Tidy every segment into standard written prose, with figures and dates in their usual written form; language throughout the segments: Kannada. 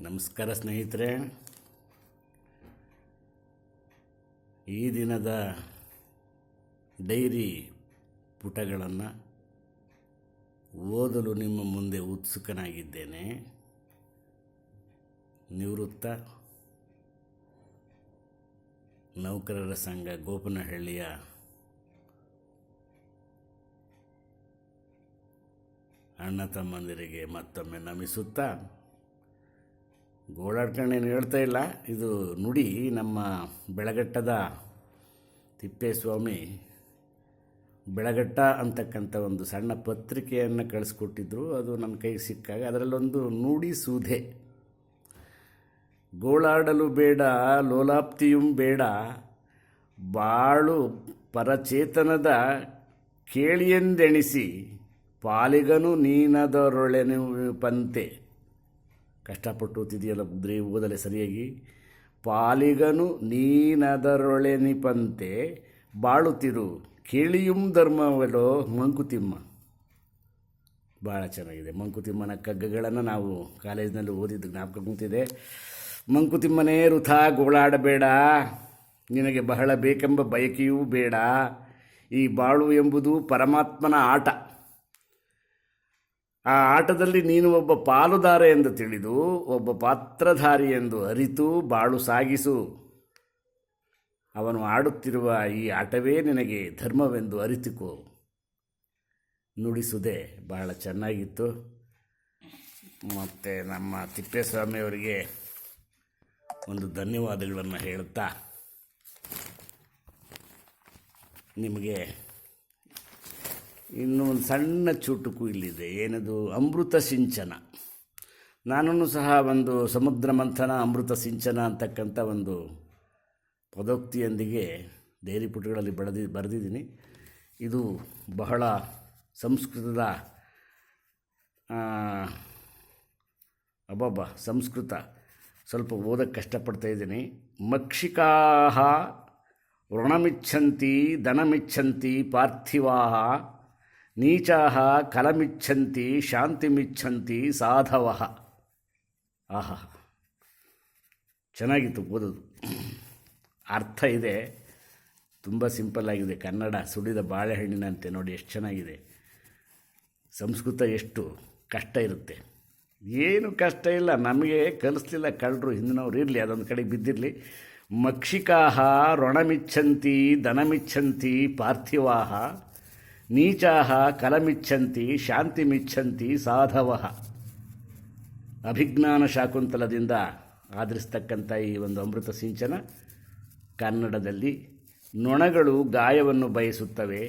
ನಮಸ್ಕಾರ ಸ್ನೇಹಿತರೆ. ಈ ದಿನದ ಡೈರಿ ಪುಟಗಳನ್ನು ಓದಲು ನಿಮ್ಮ ಮುಂದೆ ಉತ್ಸುಕನಾಗಿದ್ದೇನೆ. ನಿವೃತ್ತ ನೌಕರರ ಸಂಘ ಗೋಪನಹಳ್ಳಿಯ ಅಣ್ಣ ತಮ್ಮಂದಿರಿಗೆ ಮತ್ತೊಮ್ಮೆ ನಮಿಸುತ್ತಾ, ಗೋಳಾಡ್ಕೊಂಡೇನು ಹೇಳ್ತಾ ಇಲ್ಲ, ಇದು ನುಡಿ ನಮ್ಮ ಬೆಳಗಟ್ಟದ ತಿಪ್ಪೇಸ್ವಾಮಿ ಬೆಳಗಟ್ಟ ಅಂತಕ್ಕಂಥ ಒಂದು ಸಣ್ಣ ಪತ್ರಿಕೆಯನ್ನು ಕಳಿಸ್ಕೊಟ್ಟಿದ್ರು. ಅದು ನನ್ನ ಕೈಗೆ ಸಿಕ್ಕಾಗ ಅದರಲ್ಲೊಂದು ನುಡಿ ಸುಧೆ. ಗೋಳಾಡಲು ಬೇಡ ಲೋಲಾಪ್ತಿಯುಂ ಬೇಡ, ಬಾಳು ಪರಚೇತನದ ಕೇಳಿಯೆಂದೆಣಿಸಿ, ಪಾಲಿಗನು ನೀನದರೊಳೆನು ಪಂತೆ. ಕಷ್ಟಪಟ್ಟು ಓದ್ತಿದೆಯಲ್ಲ ಬುದ್ರಿ, ಓದಲೆ ಸರಿಯಾಗಿ. ಪಾಲಿಗನು ನೀನದರೊಳೆನಿಪಂತೆ ಬಾಳುತ್ತಿರು, ಕೇಳಿಯುಂ ಧರ್ಮವಲೋ ಮಂಕುತಿಮ್ಮ. ಭಾಳ ಚೆನ್ನಾಗಿದೆ. ಮಂಕುತಿಮ್ಮನ ಕಗ್ಗಗಳನ್ನು ನಾವು ಕಾಲೇಜಿನಲ್ಲಿ ಓದಿದ್ದು ಜ್ಞಾಪಕ ಕೂತಿದೆ. ಮಂಕುತಿಮ್ಮನೇ ವೃಥಾ ಗೋಳಾಡಬೇಡ, ನಿನಗೆ ಬಹಳ ಬೇಕೆಂಬ ಬಯಕೆಯೂ ಬೇಡ. ಈ ಬಾಳು ಎಂಬುದು ಪರಮಾತ್ಮನ ಆಟ. ಆ ಆಟದಲ್ಲಿ ನೀನು ಒಬ್ಬ ಪಾಲುದಾರ ಎಂದು ತಿಳಿದು, ಒಬ್ಬ ಪಾತ್ರಧಾರಿ ಎಂದು ಅರಿತು ಬಾಳು ಸಾಗಿಸು. ಅವನು ಆಡುತ್ತಿರುವ ಈ ಆಟವೇ ನಿನಗೆ ಧರ್ಮವೆಂದು ಅರಿತುಕೋ. ನುಡಿಸುವುದೇ ಬಹಳ ಚೆನ್ನಾಗಿತ್ತು. ಮತ್ತು ನಮ್ಮ ತಿಪ್ಪೇಸ್ವಾಮಿಯವರಿಗೆ ಒಂದು ಧನ್ಯವಾದಗಳನ್ನು ಹೇಳುತ್ತಾ, ನಿಮಗೆ ಇನ್ನೂ ಒಂದು ಸಣ್ಣ ಚುಟುಕು ಇಲ್ಲಿದೆ. ಏನದು? ಅಮೃತ ಸಿಂಚನ. ನಾನು ಸಹ ಒಂದು ಸಮುದ್ರ ಮಂಥನ ಅಮೃತ ಸಿಂಚನ ಅಂತಕ್ಕಂಥ ಒಂದು ಪದೋಕ್ತಿಯೊಂದಿಗೆ ಡೈರಿ ಪುಟಗಳಲ್ಲಿ ಬರೆದಿದ್ದೀನಿ. ಇದು ಬಹಳ ಸಂಸ್ಕೃತ ಸ್ವಲ್ಪ ಓದಕ್ಕೆ ಕಷ್ಟಪಡ್ತಾಯಿದ್ದೀನಿ. ಮಕ್ಷಿಕಾಹ ಋಣಮಿಚ್ಛಂತಿ ಧನಮಿಚ್ಛಂತಿ ಪಾರ್ಥಿವಾಹ, ನೀಚಾಹ ಕಲಮಿಚ್ಛಂತಿ ಶಾಂತಿಮಿಚ್ಛಂತಿ ಸಾಧವಃ. ಆಹಾ, ಚೆನ್ನಾಗಿತ್ತು ಓದೋದು. ಅರ್ಥ ಇದೆ, ತುಂಬ ಸಿಂಪಲ್ ಆಗಿದೆ. ಕನ್ನಡ ಸುಡಿದ ಬಾಳೆಹಣ್ಣಿನಂತೆ. ನೋಡಿ ಎಷ್ಟು ಚೆನ್ನಾಗಿದೆ. ಸಂಸ್ಕೃತ ಎಷ್ಟು ಕಷ್ಟ ಇರುತ್ತೆ. ಏನು ಕಷ್ಟ ಇಲ್ಲ, ನಮಗೆ ಕಲಿಸ್ಲಿಲ್ಲ ಕಳ್ಳರು, ಹಿಂದಿನವ್ರು ಇರಲಿ, ಅದೊಂದು ಕಡೆಗೆ ಬಿದ್ದಿರಲಿ. ಮಕ್ಷಿಕಾಹ ಋಣಮಿಚ್ಛಂತಿ ಧನಮಿಚ್ಛಂತಿ ಪಾರ್ಥಿವಾಹ, ನೀಚಾಹ ಕಲಮಿಚ್ಛಂತಿ ಶಾಂತಿಮಿಚ್ಛಂತಿ ಸಾಧವಃ. ಅಭಿಜ್ಞಾನ ಶಾಕುಂತಲದಿಂದ ಆಧರಿಸ್ತಕ್ಕಂಥ ಈ ಒಂದು ಅಮೃತ ಸಿಂಚನ ಕನ್ನಡದಲ್ಲಿ. ನೊಣಗಳು ಗಾಯವನ್ನು ಬಯಸುತ್ತವೆ,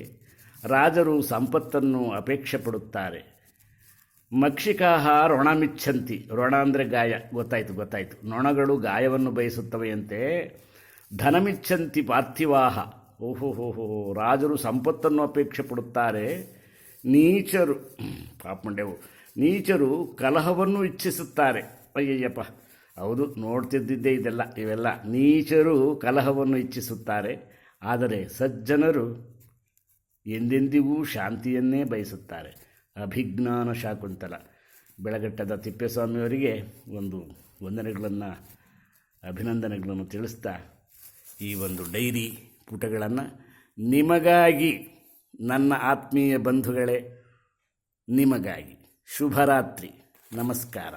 ರಾಜರು ಸಂಪತ್ತನ್ನು ಅಪೇಕ್ಷೆ ಪಡುತ್ತಾರೆ. ಮಕ್ಷಿಕಾಹ ಋಣಮಿಚ್ಛಂತಿ, ಋಣ ಅಂದರೆ ಗಾಯ, ಗೊತ್ತಾಯಿತು. ನೊಣಗಳು ಗಾಯವನ್ನು ಬಯಸುತ್ತವೆಯಂತೆ. ಧನಮಿಚ್ಛಂತಿ ಪಾರ್ಥಿವಾಹ, ಓಹೋ, ರಾಜರು ಸಂಪತ್ತನ್ನು ಅಪೇಕ್ಷೆ ಪಡುತ್ತಾರೆ. ನೀಚರು ಕಲಹವನ್ನು ಇಚ್ಛಿಸುತ್ತಾರೆ. ಅಯ್ಯಯ್ಯಪ್ಪ, ಹೌದು, ನೋಡ್ತಿದ್ದಿದ್ದೇ ಇವೆಲ್ಲ. ನೀಚರು ಕಲಹವನ್ನು ಇಚ್ಛಿಸುತ್ತಾರೆ, ಆದರೆ ಸಜ್ಜನರು ಎಂದೆಂದಿಗೂ ಶಾಂತಿಯನ್ನೇ ಬಯಸುತ್ತಾರೆ. ಅಭಿಜ್ಞಾನ ಶಾಕುಂತಲ. ಬೆಳಗಟ್ಟದ ತಿಪ್ಪೇಸ್ವಾಮಿಯವರಿಗೆ ಒಂದು ವಂದನೆಗಳನ್ನು, ಅಭಿನಂದನೆಗಳನ್ನು ತಿಳಿಸ್ತಾ, ಈ ಒಂದು ಡೈರಿ ಪುಟಗಳನ್ನು ನಿಮಗಾಗಿ, ನನ್ನ ಆತ್ಮೀಯ ಬಂಧುಗಳೇ, ನಿಮಗಾಗಿ ಶುಭರಾತ್ರಿ. ನಮಸ್ಕಾರ.